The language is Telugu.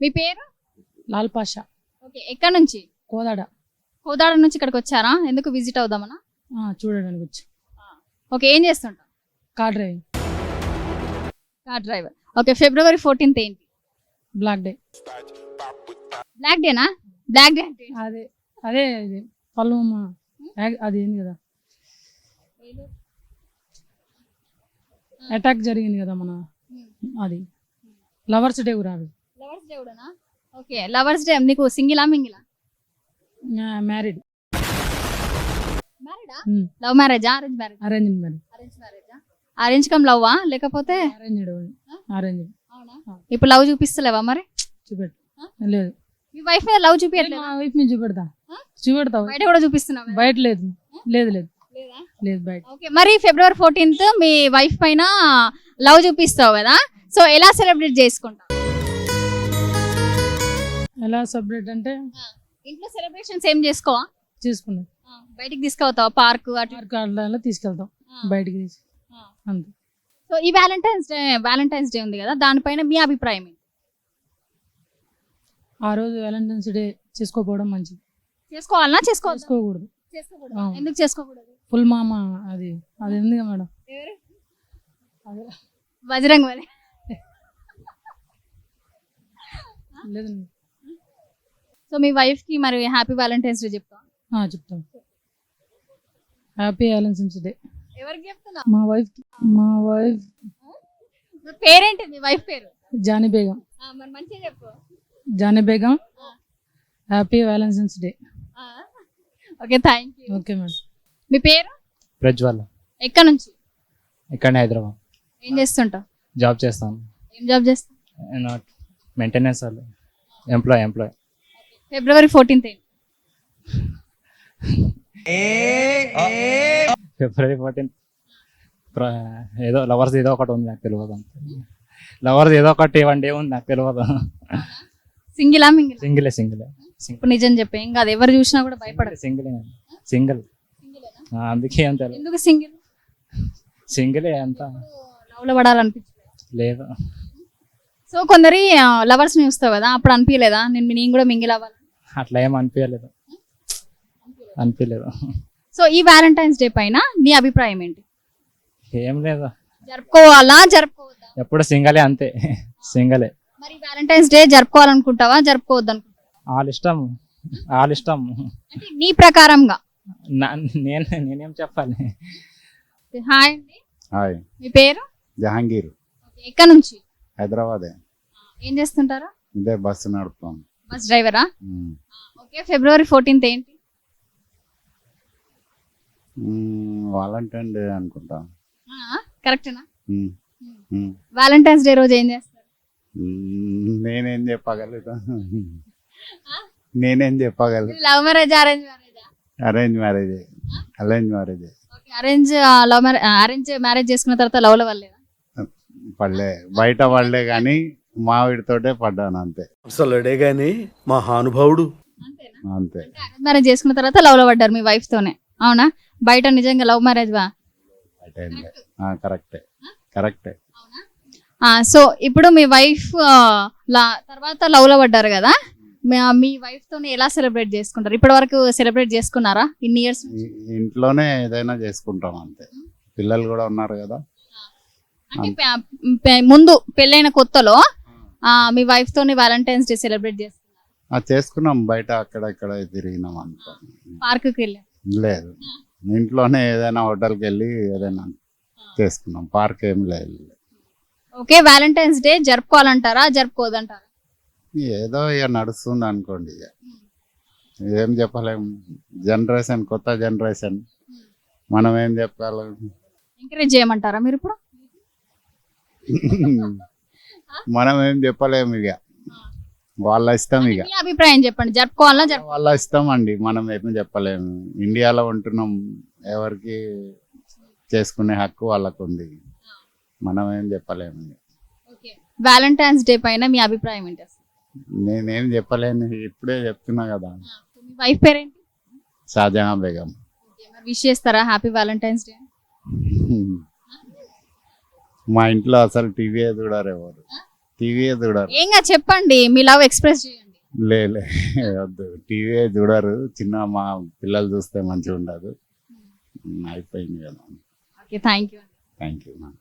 మీ పేరు? లాల్ పాషా. ఓకే, ఎక్కడ నుంచి? కోదాడ. కోదాడ నుంచి ఇక్కడికి వచ్చారా? ఎందుకు విజిట్ అవుదామనా? చూడడానికి వచ్చి. ఓకే, ఏం చేస్తుంటావు? Car driving. Car driver. Okay, ఫిబ్రవరి 14th ఏంటి? Black day. బ్లాక్ డేనా? బ్లాక్ డే అంటే అదే అదే ఇది పళ్ళు అది ఏంది కదా, అటాక్ జరిగింది కదా మన, అది లవర్స్ డే కూడా. అది లవర్స్ డే కూడానా? ఓకే, లవర్స్ డే నీకు సింగిలా మింగిలా? మ్యారీడ్. మ్యారీడా? లవ్ మ్యారేజా? Arrange marriage? Arrange marriage. Arrange మ్యారేజా? అరేంజ్ కమ్ లవ్వా లేకపోతే? అరేంజ్డ్. అరేంజ్. అవునా? ఇప్పుడు లవ్ చూపిస్తలేవా మరి? చూపెట్టు. లేదు, మీ వైఫ్ మీద లవ్ చూపించట్లేదు? మా వైఫ్ మీద చూపెడతా. బయట కూడా చూపిస్తున్నావు? బయట లేదు. లేదు లేదు లేదా? లేదు బయట. ఓకే, మరి ఫిబ్రవరి 14th మీ వైఫ్ పైన లవ్ చూపిస్తావు కదా, సో ఎలా సెలబ్రేట్ చేసుకుంటావు? ఎలా సెలబ్రేట్ అంటే ఇంట్లో సెలబ్రేషన్స్ ఏం చేసుకోవా? చేసుకున్నాం. బయటికి తీసుకుపోతావా? పార్క్ అటు? పార్క్ అట్లా తీసుకెళ్తాం బయటికి తీసి అంతే. సో ఈ వ్యాలంటైన్స్ డే ఉంది కదా, దానిపైన మీ అభిప్రాయం ఏంటి? ఆ రోజు వ్యాలంటైన్స్ డే చేసుకోపోవడం మంచిది. చేసుకోవాలనా? చేసుకోకూడదు? ఎందుకు చేసుకోకూడదు? ఫుల్ మామ అది అది ఎందుకు మేడం? బజరంగ్ బలి. లేదండి. సో మీ వైఫ్ కి మరి హ్యాపీ వ్యాలంటైన్స్ డే చెప్తా? చెప్తాం. Happy valentine's day. ఎవరికి చెప్తున్నా? మా వైఫ్ పేరేంటి? మీ వైఫ్ పేరు? జానీ బేగం. మరి మంచిగా చెప్పు. Jani Begum happy valentine's day. Okay, thank you. Okay madam. మీ పేరు? ప్రజ్వల్. ఎక్కడ నుంచి? ఇక్కడ హైదరాబాద్. ఏం చేస్తుంటావు? జాబ్ చేస్తాను. ఏం జాబ్ చేస్తావు? Maintenance employee. ఫిబ్రవరి 14th ఏంటి? ఫిబ్రవరి 14th ఏదో లవర్స్ ఏదో ఒకటి ఉంది, నాకు తెలియదు. లవర్స్ ఏదో ఒకటి 1 day ఉంది, నాకు తెలియదు. సింగిలా మింగిలా? సింగిలే. ఇప్పుడు నిజం చెప్పే, ఏం కాదు, ఎవరు చూసినా కూడా భయపడదు. సింగిల్. అందుకే అంత. ఎందుకు సింగిల్? సింగిలే అంత. లవ్ లో పడాలనిపించలేదు? లేదు. సో కొందరి లవర్స్ ని చూస్తావు కదా, అప్పుడు అనిపించలేదా నేను కూడా మింగిల్ అవ్వాలి? అట్లా ఏం అనిపించలేదు. సో ఈ వ్యాలంటైన్స్ డే పైన నీ అభిప్రాయం ఏంటి? ఏం లేదు, జరుపుకోవాలా జరుపుకోవద్దా? ఎప్పుడు సింగలే, అంతే. సింగలే. మరి వ్యాలంటైన్స్ డే జరుపుకోవాలనుకుంటావా జరుపుకోవద్దు అనుకుంటావా? వాళ్ళ ఇష్టం. అంటే నీ ప్రకారంగా నేనేం చెప్పాలి? హాయ్ అండి. హాయ్. మీ పేరు? జహాంగీర్. ఎక్కడ నుంచి? హైదరాబాదే. ఏం చేస్తుంటారా? ఇదే బస్సు నడుపుతాం. బస్ డ్రైవరా? ఓకే, ఫిబ్రవరి 14th ఏంటి? వాలంటైన్ డే అనుకుంటా. కరెక్టేనా? వ్యాలంటైన్స్ డే రోజు ఏం చేస్తారు? నేనేం చెప్పగలుగుతా? లవ్ మ్యారేజ్ అరేంజ్ మ్యారేజా? Arrange marriage. అరేంజ్ మ్యారేజ్ చేసుకున్న తర్వాత లవ్ లో పడలేదా? బయట పడలే కానీ మావిడితోటే పడ్డాను, అంతే. అసలుడే గాని మహానుభావుడు. అంతే. అరేంజ్ మ్యారేజ్ చేసుకున్న తర్వాత లవ్ లో పడ్డారు మీ వైఫ్ తోనే, అవునా? బయట నిజంగా లవ్ మ్యారేజ్ వా? కరెక్టే. సో ఇప్పుడు మీ వైఫ్ తర్వాత లవ్ లో పడ్డారు కదా, మీ వైఫ్ తోనే ఎలా సెలబ్రేట్ చేసుకుంటారు? ఇప్పటి వరకు సెలబ్రేట్ చేసుకున్నారా ఇన్ని ఇయర్స్? ఇంట్లోనే ఏదైనా చేసుకుంటాం, అంతే. పిల్లలు కూడా ఉన్నారు కదా. అంటే ముందు పెళ్ళైన కొత్తలో మీ వైఫ్ తోని వ్యాలంటైన్స్ డే సెలబ్రేట్ చేసుకున్నారు? చేసుకున్నాం, బయట అక్కడ ఇక్కడ తిరిగినాం అనుకో. పార్క్కి వెళ్ళాం? లేదు, ఇంట్లోనే ఏదైనా హోటల్కి వెళ్ళి ఏదైనా చేసుకున్నాం, పార్క్ ఏం లేదు. ఓకే, వ్యాలంటైన్స్ డే జరుపుకోవాలంటారా జరుపుకోదంటారా? ఏదో ఇక నడుస్తుంది అనుకోండి, ఇక ఏం చెప్పలేము. జనరేషన్, కొత్త జనరేషన్, మనం ఏం చెప్పాలి? ఎంకరేజ్ చేయమంటారా మీరు ఇప్పుడు? మనం ఏం చెప్పలేము, ఇక వాళ్ళ ఇష్టం. ఇక మీ అభిప్రాయం చెప్పండి, జరుపుకోవాలా? వాళ్ళ ఇష్టం అండి, మనం ఏమి చెప్పలేము. ఇండియాలో ఉంటున్నాం, ఎవరికి చేసుకునే హక్కు వాళ్ళకు ఉంది, మనం ఏం చెప్పలేము. వ్యాలంటైన్స్ డే పైన మీ అభిప్రాయం ఏంటి? నేనేం చెప్పలేను, ఇప్పుడే చెప్తున్నా కదా. మీ వైఫ్ పేరేంటి? షాజహాన్ బేగం. విష్ చేస్తారా హ్యాపీ వ్యాలంటైన్స్ డే? మా ఇంట్లో అసలు టీవీ చూడరు ఎవరు. టీవీయే చూడరు. ఏంగా చెప్పండి, మీ లవ్ ఎక్స్ప్రెస్ చేయండి. లే వద్దు, టీవీయే చూడరు. చిన్న మా పిల్లలు చూస్తే మంచిగా ఉండదు. అయిపోయింది కదా. Okay, thank you. Thank you.